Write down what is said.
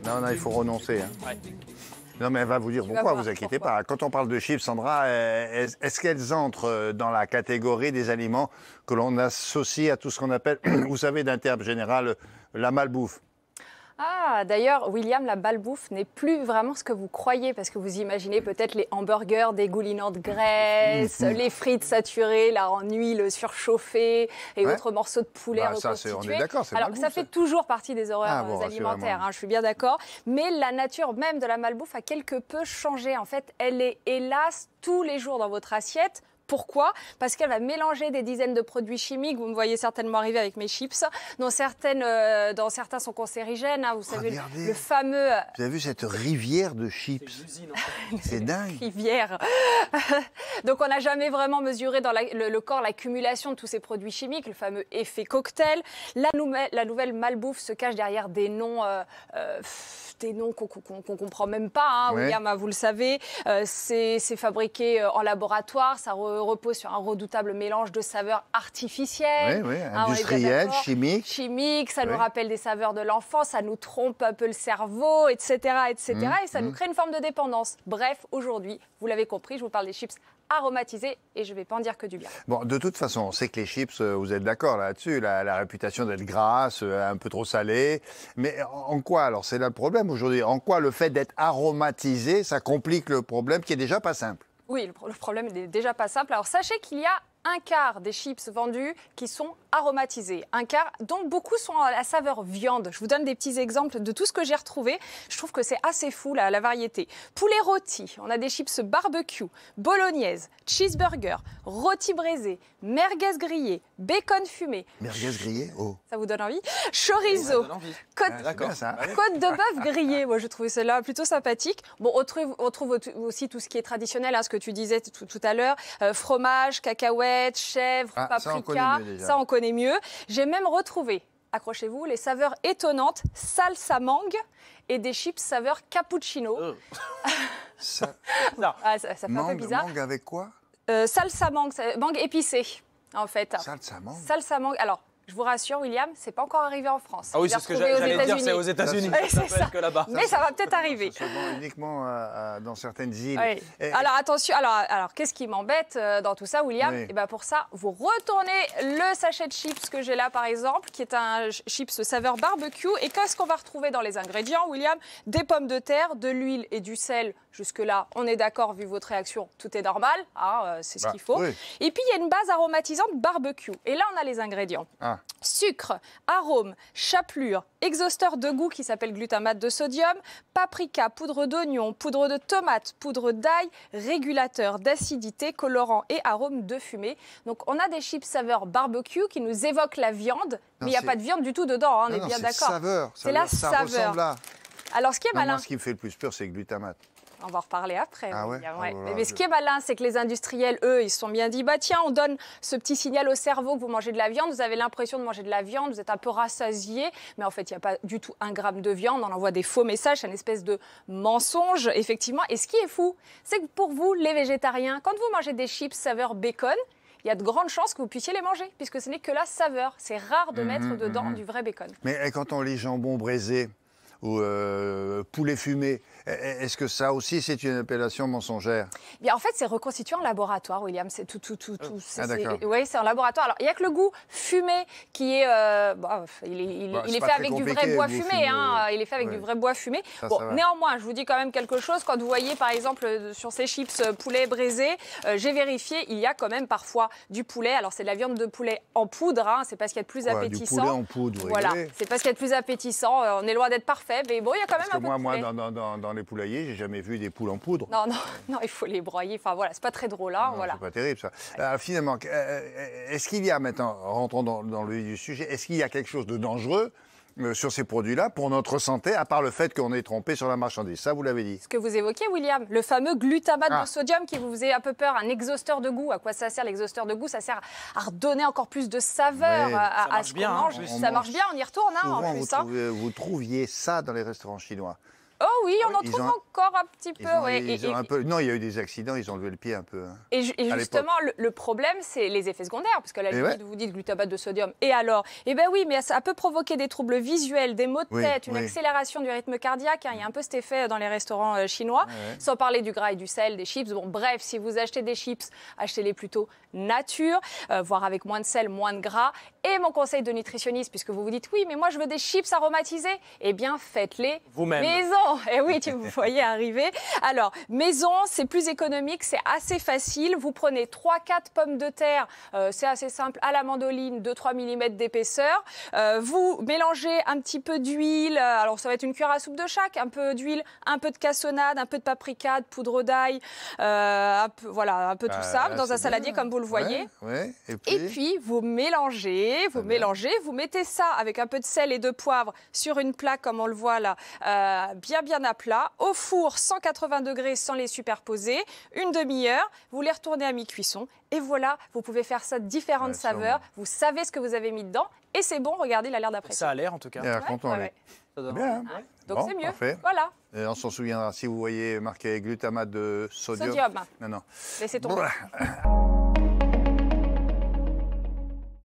Non, il faut renoncer. Hein. Ouais. Non, mais elle va vous dire pourquoi, vous inquiétez pas. Quand on parle de chips, Sandra, est-ce qu'elles entrent dans la catégorie des aliments que l'on associe à tout ce qu'on appelle, vous savez, d'un terme général, la malbouffe? Ah, d'ailleurs, William, la malbouffe n'est plus vraiment ce que vous croyez, parce que vous imaginez peut-être les hamburgers dégoulinants de graisse, les frites saturées, là, en huile surchauffée, et autres morceaux de poulet reconstitués. On est d'accord, c'est Alors, malbouffe, ça fait toujours partie des horreurs alimentaires, hein, je suis bien d'accord, mais la nature même de la malbouffe a quelque peu changé. En fait, elle est, hélas, tous les jours dans votre assiette. Pourquoi? Parce qu'elle va mélanger des dizaines de produits chimiques. Vous me voyez certainement arriver avec mes chips, dont certains sont cancérigènes. Hein, vous savez, le fameux... Vous avez vu cette rivière de chips? C'est dingue. Rivière. Donc, on n'a jamais vraiment mesuré dans le corps l'accumulation de tous ces produits chimiques, le fameux effet cocktail. La nouvelle malbouffe se cache derrière des noms... qu'on comprend même pas, hein, William, vous le savez. C'est fabriqué en laboratoire, ça repose sur un redoutable mélange de saveurs artificielles. Oui, industrielles, chimiques. Chimiques, ça nous rappelle des saveurs de l'enfance, ça nous trompe un peu le cerveau, etc. et ça nous crée une forme de dépendance. Bref, aujourd'hui, vous l'avez compris, je vous parle des chips aromatisés et je ne vais pas en dire que du bien. Bon, de toute façon, on sait que les chips, vous êtes d'accord là-dessus, la réputation d'être grasse, un peu trop salée. Mais en quoi, alors, c'est là le problème aujourd'hui? En quoi le fait d'être aromatisé, ça complique le problème qui est déjà pas simple? Oui, le problème n'est déjà pas simple. Alors, sachez qu'il y a un quart des chips vendus qui sont aromatisés. Un quart, dont beaucoup sont à la saveur viande. Je vous donne des petits exemples de tout ce que j'ai retrouvé. Je trouve que c'est assez fou, la variété. Poulet rôti, on a des chips barbecue, bolognaise, cheeseburger, rôti braisé, merguez grillé, bacon fumé. Merguez grillé? Oh. Ça vous donne envie? Chorizo, côte de bœuf grillée. Moi, je trouvais cela plutôt sympathique. Bon, on trouve aussi tout ce qui est traditionnel, hein, ce que tu disais tout à l'heure. Fromage, cacahuètes, chèvre, paprika. Ça, on connaît mieux. J'ai même retrouvé, accrochez-vous, les saveurs étonnantes, salsa mangue et des chips saveur cappuccino. Ça fait un peu bizarre. Mangue avec quoi? Salsa mangue, mangue épicée, en fait. Salsa mangue? Salsa mangue. Alors, je vous rassure, William, c'est pas encore arrivé en France. Ah oui, c'est ce que j'allais dire, c'est aux États-Unis. Ça peut être que là-bas. Mais ça va peut-être arriver. Ça se vend uniquement dans certaines îles. Oui. Alors attention, alors qu'est-ce qui m'embête dans tout ça, William? Et ben pour ça, vous retournez le sachet de chips que j'ai là, par exemple, qui est un chips saveur barbecue. Et qu'est-ce qu'on va retrouver dans les ingrédients, William? Des pommes de terre, de l'huile et du sel. Jusque-là, on est d'accord, vu votre réaction, tout est normal. C'est ce qu'il faut. Oui. Et puis, il y a une base aromatisante barbecue. Et là, on a les ingrédients. Sucre, arôme, chapelure, exhausteur de goût qui s'appelle glutamate de sodium, paprika, poudre d'oignon, poudre de tomate, poudre d'ail, régulateur d'acidité, colorant et arôme de fumée. Donc, on a des chips saveur barbecue qui nous évoquent la viande, mais il n'y a pas de viande du tout dedans, on est bien d'accord. C'est la saveur. Alors, ce qui est malin... Moi, ce qui me fait le plus peur, c'est le glutamate. On va en reparler après. Ouais. Mais ce qui est malin, c'est que les industriels, eux, ils se sont bien dit, bah tiens, on donne ce petit signal au cerveau que vous mangez de la viande, vous avez l'impression de manger de la viande, vous êtes un peu rassasié, mais en fait, il n'y a pas du tout 1 gramme de viande, on envoie des faux messages, c'est une espèce de mensonge, effectivement. Et ce qui est fou, c'est que pour vous, les végétariens, quand vous mangez des chips saveur bacon, il y a de grandes chances que vous puissiez les manger, puisque ce n'est que la saveur. C'est rare de mettre dedans du vrai bacon. Mais quand on lit jambon braisé ou poulet fumé, est-ce que ça aussi c'est une appellation mensongère? Bien, en fait, c'est reconstitué en laboratoire, William. C'est tout. Oui, c'est en laboratoire. Alors, il n'y a que le goût fumé qui est... il est fait avec du vrai bois fumé. Il est fait avec du vrai bois fumé. Néanmoins, je vous dis quand même quelque chose. Quand vous voyez, par exemple, sur ces chips poulet braisé, j'ai vérifié, il y a quand même parfois du poulet. Alors, c'est de la viande de poulet en poudre. C'est parce qu'il y a de plus appétissant. Du poulet en poudre, voilà. C'est parce qu'il y a de plus appétissant. On est loin d'être parfait, mais bon, il y a quand même un peu de moi, poulet. dans les poulaillers, j'ai jamais vu des poules en poudre. Non, il faut les broyer. Enfin, voilà, c'est pas très drôle, hein. Voilà. C'est pas terrible, ça. Alors, finalement, est-ce qu'il y a maintenant, rentrons dans le vif du sujet, est-ce qu'il y a quelque chose de dangereux sur ces produits-là pour notre santé, à part le fait qu'on est trompé sur la marchandise? Ça, vous l'avez dit. Ce que vous évoquez, William, le fameux glutamate de sodium qui vous faisait un peu peur, un exhausteur de goût. À quoi ça sert l'exhausteur de goût? Ça sert à redonner encore plus de saveur à ce qu'on mange. Ça marche bien, on y retourne, en plus. Vous trouviez ça dans les restaurants chinois. Oh oui, on en trouve encore un petit peu. Non, il y a eu des accidents, ils ont levé le pied un peu. Et justement, le problème, c'est les effets secondaires. Parce que la limite, vous dites glutamate de sodium. Et alors? Eh bien oui, mais ça peut provoquer des troubles visuels, des maux de tête, une accélération du rythme cardiaque. Il y a un peu cet effet dans les restaurants chinois. Sans parler du gras et du sel, des chips. Bon, bref, si vous achetez des chips, achetez-les plutôt nature, voire avec moins de sel, moins de gras. Et mon conseil de nutritionniste, puisque vous vous dites, oui, mais moi, je veux des chips aromatisés. Eh bien, faites-les vous-même. Maison. Et oui, vous voyez arriver. Alors, maison, c'est plus économique, c'est assez facile. Vous prenez 3-4 pommes de terre, c'est assez simple, à la mandoline, 2-3 mm d'épaisseur. Vous mélangez un petit peu d'huile, alors ça va être une cuillère à soupe de chaque, un peu d'huile, un peu de cassonade, un peu de paprika, de poudre d'ail, un peu tout ça, dans un saladier comme vous le voyez. Et puis, vous mélangez, vous mettez ça avec un peu de sel et de poivre sur une plaque, comme on le voit là, bien à plat, au four 180 degrés sans les superposer, une demi-heure, vous les retournez à mi-cuisson et voilà, vous pouvez faire ça de différentes saveurs, vous savez ce que vous avez mis dedans et c'est bon, regardez, il a l'air d'apprécier. Ça a l'air en tout cas. C'est bien. Donc c'est mieux, parfait. voilà. Et on s'en souviendra si vous voyez marqué glutamate de sodium. Non. Laissez tomber.